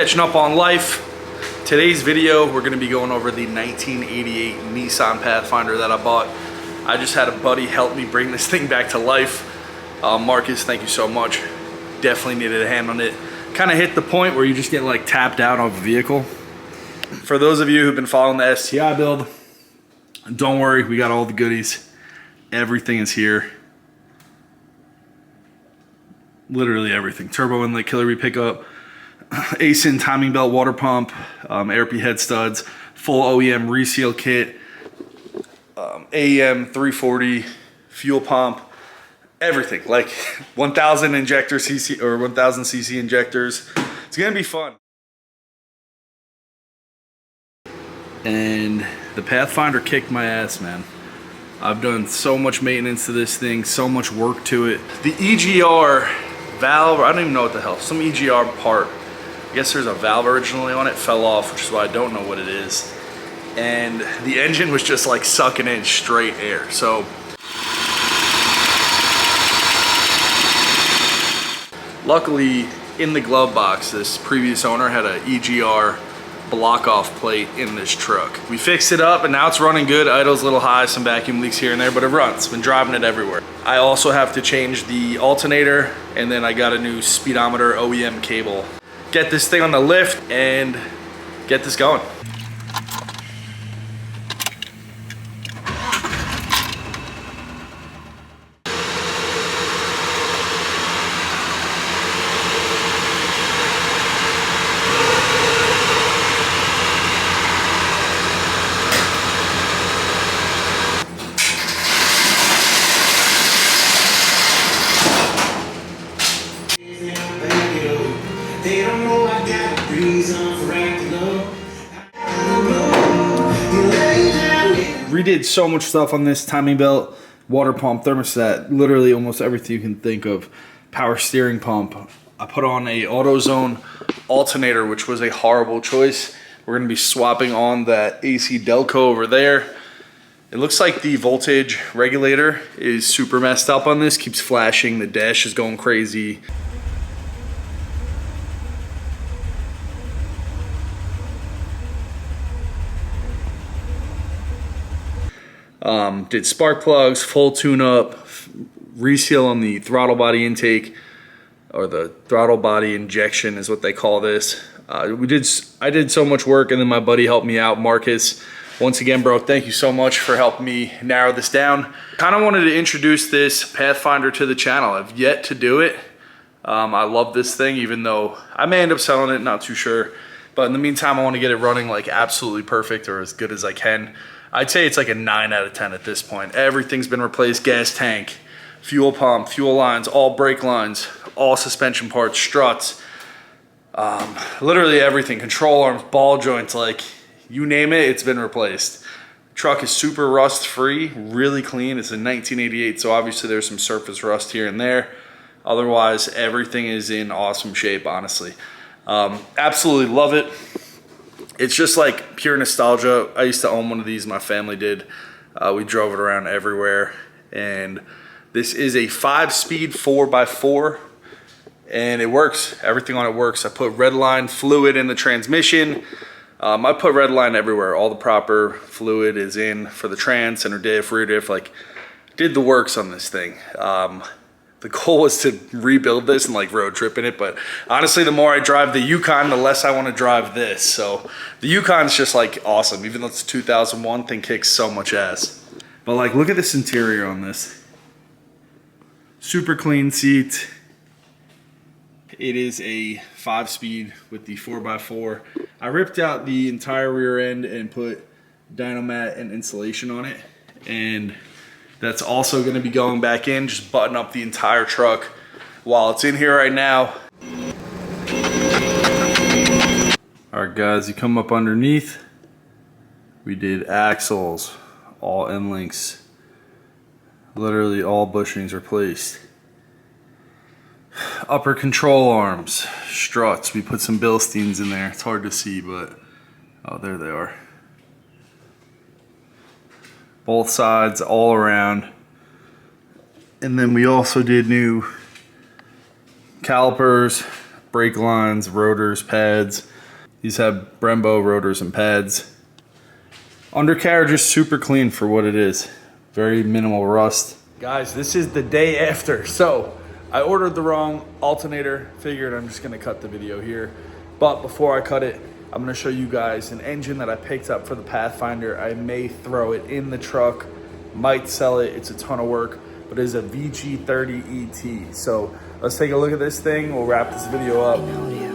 catching up on life. Today's video, we're gonna be going over the 1988 Nissan Pathfinder that I bought. I just had a buddy help me bring this thing back to life. Marcus, thank you so much. Definitely needed a hand on it. Kind of hit the point where you just get like tapped out of a vehicle. For those of you who've been following the STI build, don't worry, we got all the goodies. Everything is here. Literally everything. Turbo inlet, killer pickup, ASIN timing belt, water pump, ARP head studs, full OEM reseal kit, AEM 340 fuel pump, everything. Like 1000 injector cc or 1000 cc injectors. It's gonna be fun. And the Pathfinder kicked my ass, man. I've done so much maintenance to this thing, so much work to it. The EGR valve, I don't even know what the hell, some EGR part. I guess there's a valve originally on it, fell off, which is why I don't know what it is. And the engine was just like sucking in straight air. So luckily in the glove box, this previous owner had a EGR block off plate in this truck. We fixed it up and now it's running good. Idle's a little high, some vacuum leaks here and there, but it runs. Been driving it everywhere. I also have to change the alternator, and then I got a new speedometer OEM cable. Get this thing on the lift and get this going. Redid so much stuff on this: timing belt, water pump, thermostat, literally almost everything you can think of. Power steering pump. I put on a AutoZone alternator, which was a horrible choice. We're gonna be swapping on that AC Delco over there. It looks like the voltage regulator is super messed up on this, keeps flashing, the dash is going crazy. Did spark plugs, full tune-up, reseal on the throttle body intake, or the throttle body injection is what they call this. I did so much work, and then my buddy helped me out, Marcus. Once again, bro, thank you so much for helping me narrow this down. Kind of wanted to introduce this Pathfinder to the channel. I've yet to do it. I love this thing, even though I may end up selling it, not too sure. But in the meantime, I want to get it running like absolutely perfect, or as good as I can. I'd say it's like a 9 out of 10 at this point. Everything's been replaced: gas tank, fuel pump, fuel lines, all brake lines, all suspension parts, struts, literally everything, control arms, ball joints, like you name it, it's been replaced. Truck is super rust free, really clean. It's a 1988, so obviously there's some surface rust here and there. Otherwise, everything is in awesome shape, honestly. Absolutely love it. It's just like pure nostalgia. I used to own one of these, my family did. We drove it around everywhere. And this is a 5-speed 4x4, and it works. Everything on it works. I put Redline fluid in the transmission. I put Redline everywhere. All the proper fluid is in for the trans, center diff, rear diff, like did the works on this thing. The goal was to rebuild this and like road trip in it, but honestly, the more I drive the Yukon, the less I want to drive this. So the Yukon's just like awesome. Even though it's a 2001, thing kicks so much ass. But like, look at this interior on this. Super clean seat. It is a 5-speed with the 4x4. I ripped out the entire rear end and put Dynomat and insulation on it, and that's also going to be going back in, just button up the entire truck while it's in here right now. All right, guys, you come up underneath. We did axles, all end links, literally all bushings replaced. Upper control arms, struts. We put some Bilsteins in there. It's hard to see, but oh, there they are. Both sides, all around. And then we also did new calipers, brake lines, rotors, pads. These have Brembo rotors and pads. Undercarriage is super clean for what it is. Very minimal rust. Guys, this is the day after. So I ordered the wrong alternator. Figured I'm just gonna cut the video here. But before I cut it, I'm gonna show you guys an engine that I picked up for the Pathfinder. I may throw it in the truck, might sell it. It's a ton of work, but it is a VG30ET. So let's take a look at this thing. We'll wrap this video up.